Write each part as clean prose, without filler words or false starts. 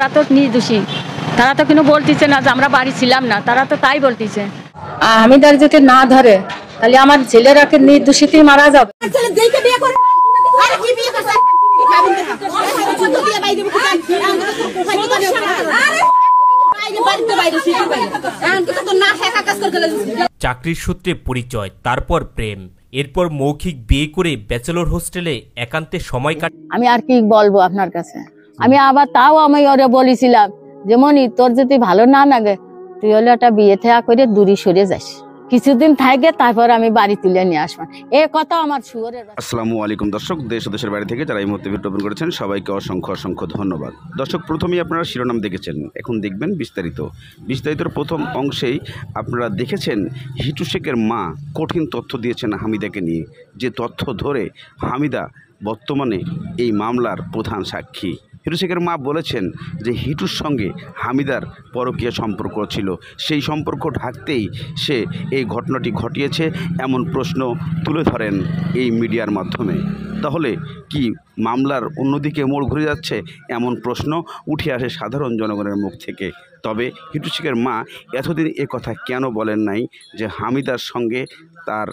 তারা তো নির্দোষী, তারা তো কোনো বলতেছে না যে আমরা বাড়ি ছিলাম না, তারা তো তাই বলতেছে। হামিদার যদি না ধরে তাহলে আমার ছেলেরা নির্দোষীতেই মারা যাবে। চাকরির সূত্রে পরিচয়, তারপর প্রেম, এরপর মৌখিক বিয়ে করে ব্যাচেলর হোস্টেলে একান্তে সময় কাট। আমি আর কি বলবো আপনার কাছে, আমি আবার তাও আমি ওরে বলেছিলাম যে মনি তোর যদি ভালো না লাগে তুই হলে একটা বিয়ে থেয়া করে দূরে সরে যাস, কিছুদিন থাকে তারপর আমি বাড়ি তুলে নিয়ে আসবো। এ কথা আমার শুয়োরের। আসসালামু আলাইকুম দর্শক, দেশ ও দেশের বাইরে থেকে যারা এই মুহূর্তে ভিডিও ওপেন করেছেন সবাইকে অসংখ্য অসংখ্য ধন্যবাদ। দর্শক, প্রথমেই আপনারা শিরোনাম দেখেছেন, এখন দেখবেন বিস্তারিতর প্রথম অংশেই আপনারা দেখেছেন হিটু শেখের মা কঠিন তথ্য দিয়েছেন হামিদাকে নিয়ে, যে তথ্য ধরে হামিদা বর্তমানে এই মামলার প্রধান সাক্ষী। হিটু শেখের মা বলেছেন যে হিটুর সঙ্গে হামিদার পরকীয়া সম্পর্ক ছিল, সেই সম্পর্ক ঢাকতেই সে এই ঘটনাটি ঘটিয়েছে এমন প্রশ্ন তুলে ধরেন এই মিডিয়ার মাধ্যমে। তাহলে কি মামলার অন্যদিকে মোড় ঘুরে যাচ্ছে এমন প্রশ্ন উঠে আসে সাধারণ জনগণের মুখ থেকে। তবে হিটু শেখের মা এতদিন এ কথা কেন বলেন নাই যে হামিদার সঙ্গে তার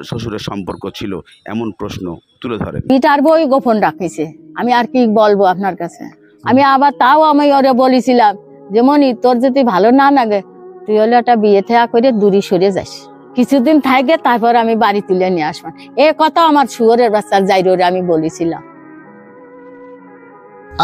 শ্বশুরের সম্পর্ক ছিল, এমন প্রশ্ন তুলে ধরেন। পিটার বই গোপন রাখিছে, আমি আর কি বলবো আপনার কাছে। আমি আবার তাও আমি ওরে বলেছিলাম যে মনি তোর যদি ভালো না লাগে তুই হলে একটা বিয়ে থেয়া করে দূরে সরে যাস, কিছুদিন থাকে তারপর আমি বাড়ি তুলে নিয়ে আসবো। এ কথা আমার শুয়োরের বাচ্চার জাইরে আমি বলেছিলাম।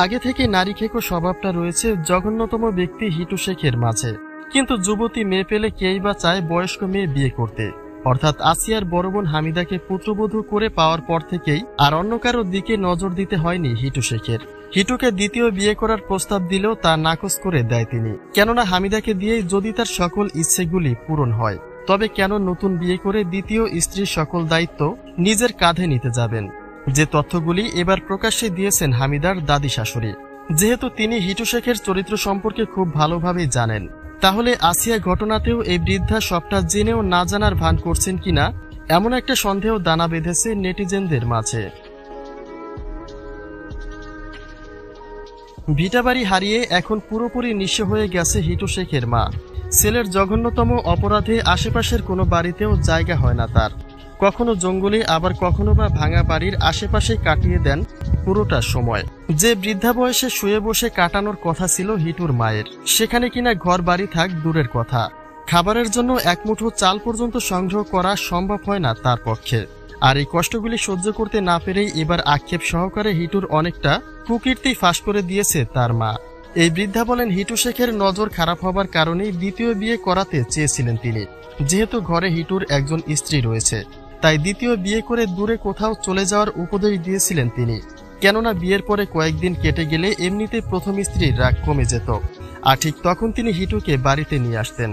আগে থেকে নারী খেকো স্বভাবটা রয়েছে জঘন্যতম ব্যক্তি হিটু শেখের মাঝে, কিন্তু যুবতী মেয়ে পেলে কেই বা চায় বয়স্ক মেয়ে বিয়ে করতে। অর্থাৎ আসিয়ার বড় বোন হামিদাকে পুত্রবধূ করে পাওয়ার পর থেকেই আর অন্য কারো দিকে নজর দিতে হয়নি হিটু শেখের। হিটুকে দ্বিতীয় বিয়ে করার প্রস্তাব দিলেও তা নাকচ করে দেয় তিনি, কেননা হামিদাকে দিয়েই যদি তার সকল ইচ্ছেগুলি পূরণ হয় তবে কেন নতুন বিয়ে করে দ্বিতীয় স্ত্রীর সকল দায়িত্ব নিজের কাঁধে নিতে যাবেন। যে তথ্যগুলি এবার প্রকাশ্যে দিয়েছেন হামিদার দাদি শাশুড়ি, যেহেতু তিনি হিটু শেখের চরিত্র সম্পর্কে খুব ভালোভাবেই জানেন, তাহলে আসিয়া ঘটনাতেও এই বৃদ্ধা সবটা জেনেও না জানার ভান করছেন কিনা এমন একটা সন্দেহ দানা বেঁধেছে নেটিজেনদের মাঝে। ভিটাবাড়ি হারিয়ে এখন পুরোপুরি নিঃস্ব হয়ে গেছে হিটু শেখের মা। ছেলের জঘন্যতম অপরাধে আশেপাশের কোনো বাড়িতেও জায়গা হয় না তার, কখনো জঙ্গলে আবার কখনো বা ভাঙা বাড়ির আশেপাশে কাটিয়ে দেন পুরোটা সময়। যে বৃদ্ধা বয়সে শুয়ে বসে কাটানোর কথা ছিল হিটুর মায়ের, সেখানে কিনা ঘর বাড়ি থাক দূরের কথা, খাবারের জন্য এক মুঠো চাল পর্যন্ত সংগ্রহ করা সম্ভব হয় না তার পক্ষে। আর এই কষ্টগুলি সহ্য করতে না পেরেই এবার আক্ষেপ সহকারে হিটুর অনেকটা কুকীর্তি ফাঁস করে দিয়েছে তার মা। এই বৃদ্ধা বলেন হিটু শেখের নজর খারাপ হবার কারণেই দ্বিতীয় বিয়ে করাতে চেয়েছিলেন তিনি, যেহেতু ঘরে হিটুর একজন স্ত্রী রয়েছে তাই দ্বিতীয় বিয়ে করে দূরে কোথাও চলে যাওয়ার উপদেশ দিয়েছিলেন তিনি, কেননা বিয়ের পরে কয়েকদিন কেটে গেলে এমনিতে প্রথম স্ত্রীর রাগ কমে যেত, আর ঠিক তখন তিনি হিটুকে বাড়িতে নিয়ে আসতেন।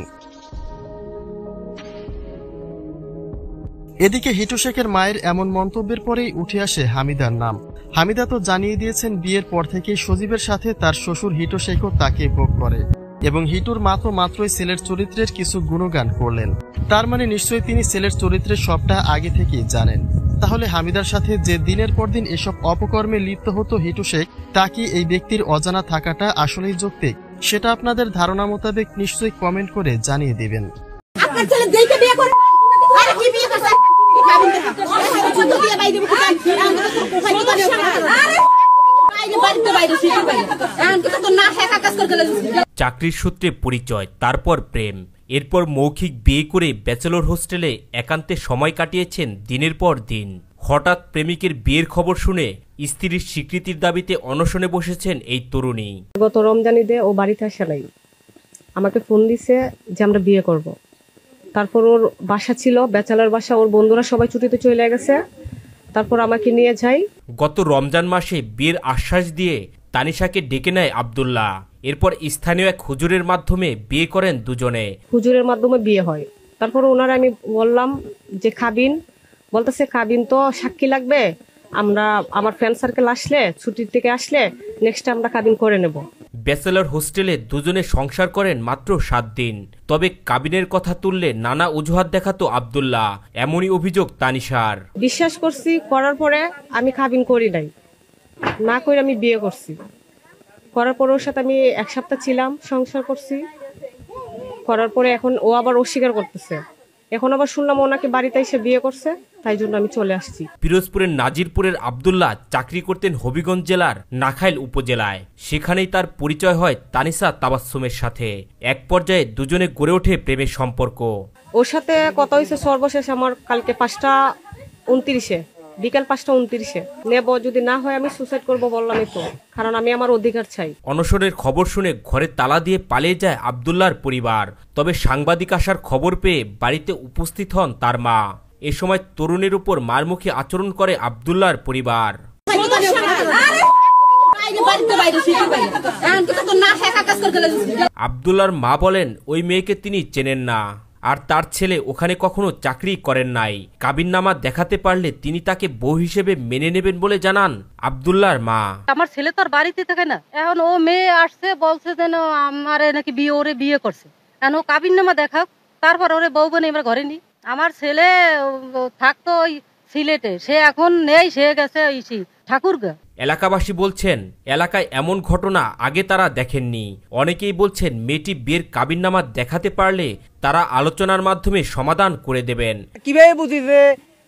এদিকে হিটু শেখের মায়ের এমন মন্তব্যের পরেই উঠে আসে হামিদার নাম। হামিদা তো জানিয়ে দিয়েছেন বিয়ের পর থেকেই সজীবের সাথে তার শ্বশুর হিটু শেখও তাকে ভোগ করে, এবং হিটুর মা তো মাত্রই ছেলের চরিত্রের কিছু গুণগান করলেন, তার মানে নিশ্চয়ই তিনি ছেলের চরিত্রের সবটা আগে থেকেই জানেন। তাহলে হামিদার সাথে যে দিনের পর দিন এসব অপকর্মে লিপ্ত হতো হিটু শেখ, তা কি এই ব্যক্তির অজানা থাকাটা আসলেই যৌক্তিক? সেটা আপনাদের ধারণা মোতাবেক নিশ্চয়ই কমেন্ট করে জানিয়ে দিবেন। চাকরির সূত্রে পরিচয়, তারপর প্রেম, এরপর মৌখিক বিয়ে করে ব্যাচেলর হোস্টেলে একান্তে সময় কাটিয়েছেন দিনের পর দিন। হঠাৎ প্রেমিকের বিয়ের খবর শুনে স্ত্রীর স্বীকৃতির দাবিতে অনশনে বসেছেন এই তরুণী। গত রমজান ঈদে ও বাড়িতে আসে নাই, আমাকে ফোন দিছে যে আমরা বিয়ে করব। তারপর ওর বাসা ছিল ব্যাচেলর বাসা, ওর বন্ধুরা সবাই ছুটিতে চলে গেছে, তারপর আমাকে নিয়ে যাই। গত রমজান মাসে বিয়ের আশ্বাস দিয়ে তানিশাকে ডেকে নেয় আব্দুল্লাহ, এরপর স্থানীয় এক হুজুরের মাধ্যমে বিয়ে করেন দুজনে। হুজুরের মাধ্যমে বিয়ে হয়। তারপর ওনারা আমি বললাম যে খাবিন, বলতেছে খাবিন তো সাক্ষী লাগবে, আমরা আমার ফ্রেন্ড সার্কেল আসলে ছুটির থেকে আসলে নেক্সট আমরা কাবিন করে নেব। ব্যাচেলর হোস্টেলে দুজনে সংসার করেন মাত্র 7 দিন, তবে কাবিনের কথা তুললে নানা অজুহাত দেখাতো আব্দুল্লাহ, এমনই অভিযোগ তানিশার। বিশ্বাস করছি, করার পরে আমি কাবিন করি নাই, না করে আমি বিয়ে করছি। করার পরে ওর সাথে আমি 1 সপ্তাহ ছিলাম, সংসার করছি। করার পরে এখন ও আবার অস্বীকার করতেছে। এখন আবার শুনলাম ওনাকে বাড়িতে এসে বিয়ে করছে, তাই জন্য আমি চলে আসছি। পিরোজপুরের নাজিরপুরের আব্দুল্লাহ চাকরি করতেন হবিগঞ্জ জেলার নাখাইল উপজেলায়। সেখানেই তার পরিচয় হয় তানিসা তাবাসসুমের সাথে। এক পর্যায়ে দুজনে গড়ে ওঠে প্রেমের সম্পর্ক। ওর সাথে কথা হয়েছে সর্বশেষ আমার কালকে 5টা 29-এ, বিকাল 5টা 29-এ নেব। যদি না হয় আমি সুসাইড করব বললামই তো, কারণ আমি আমার অধিকার চাই। অনশনের খবর শুনে ঘরে তালা দিয়ে পালিয়ে যায় আব্দুল্লাহর পরিবার। তবে সাংবাদিক আসার খবর পেয়ে বাড়িতে উপস্থিত হন তার মা। এ সময় তরুণের উপর মারমুখী আচরণ করে আব্দুল্লাহর পরিবার। আব্দুল্লাহর মা বলেন ওই মেয়েকে তিনি চেনেন না, আর তার ছেলে ওখানে কখনো চাকরি করেন নাই। কাবিননামা দেখাতে পারলে তিনি তাকে বউ হিসেবে মেনে নেবেন বলে জানান আব্দুল্লাহর মা। আমার ছেলে তো আর বাড়িতে থাকে না, এখন ও মেয়ে আসছে বলছে যেন আমার নাকি ওরে বিয়ে করছে। এখন ও কাবিননামা দেখাক, তারপর ওরে বউ বনে এবার ঘরে নি। আমার ছেলে থাকতো ওই সিলেটে, সে এখন নেই, সে গেছে ঠাকুরগা। এলাকাবাসী বলছেন এলাকায় এমন ঘটনা আগে তারা দেখেননি। অনেকেই বলছেন মেয়েটি বিয়ের কাবিননামা দেখাতে পারলে তারা আলোচনার মাধ্যমে সমাধান করে দেবেন। কিভাবে বুঝি যে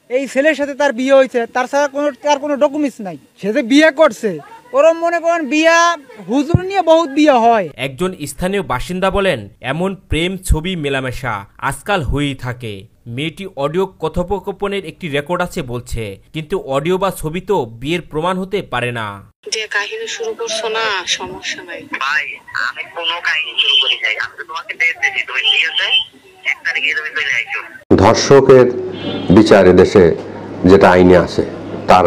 এই ছেলের সাথে তার বিয়ে হয়েছে, তার কোনো ডকুমেন্টস নাই, সে যে বিয়ে করছে। ওরম মনে করেন বিয়া হুজুর নিয়ে বহুত বিয়ে হয়। একজন স্থানীয় বাসিন্দা বলেন এমন প্রেম ছবি মেলামেশা আজকাল হয়েই থাকে। মেয়েটি অডিও কথোপকথনের একটি রেকর্ড আছে বলছে, কিন্তু অডিও বা ছবি তো বিয়ের প্রমাণ হতে পারে না। যে কাহিনী শুরু করছো না, সমস্যা নাই ভাই, আমি কোনো কাহিনী শুরু করি নাই। আমি তোমাকে ডেট দিয়েছি, তুমি ঠিক আছে 1 তারিখে তুমি চলে আইছো। ধর্ষকের বিচার দেশে যেটা আইনে আছে, তার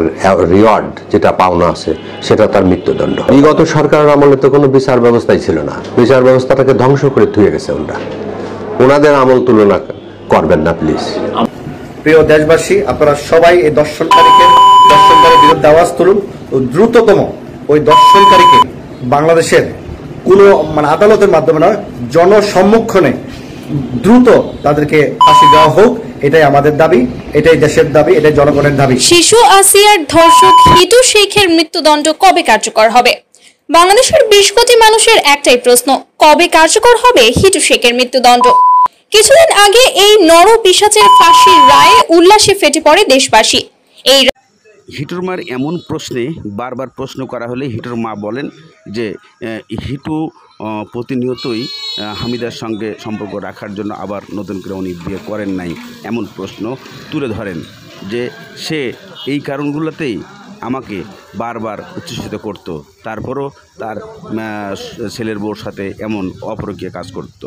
রিওয়ার্ড যেটা পাওনা আছে সেটা তার মৃত্যুদণ্ড। বিগত সরকারের আমলে তো কোনো বিচার ব্যবস্থাই ছিল না, বিচার ব্যবস্থাটাকে ধ্বংস করে থুয়ে গেছে ওনাদের আমল তুলনা করবেন না প্লিজ। প্রিয় দেশবাসী, আপনারা সবাই এই দর্শনকারীর বিরুদ্ধে আওয়াজ তুলুন। দ্রুততম ওই দর্শনকারীকে বাংলাদেশের কোনো আদালতের মাধ্যমে নয়, জনসম্মুখে দ্রুত তাদেরকে ফাঁসি দেওয়া হোক। এটাই আমাদের দাবি, এটাই দেশের দাবি, এটাই জনগণের দাবি। শিশু আসিয়ার ধর্ষক হিটু শেখের মৃত্যুদণ্ড কবে কার্যকর হবে? বাংলাদেশের 20 কোটি মানুষের একটাই প্রশ্ন, কবে কার্যকর হবে হিটু শেখের মৃত্যুদণ্ড? কিছুদিন আগে এই নর পিশাচের ফাঁসির রায়ে উল্লাসে ফেটে পড়ে দেশবাসী। এই হিটুর মার এমন প্রশ্নে বারবার প্রশ্ন করা হলে হিটুর মা বলেন যে হিটু প্রতিনিয়তই হামিদার সঙ্গে সম্পর্ক রাখার জন্য আবার নতুন করে উনি বিয়ে করেন নাই, এমন প্রশ্ন তুলে ধরেন যে সে এই কারণগুলোতেই আমাকে বারবার উচ্ছ্বসিত করত, তারপরও তার ছেলের বউর সাথে এমন অপরকীয় কাজ করত।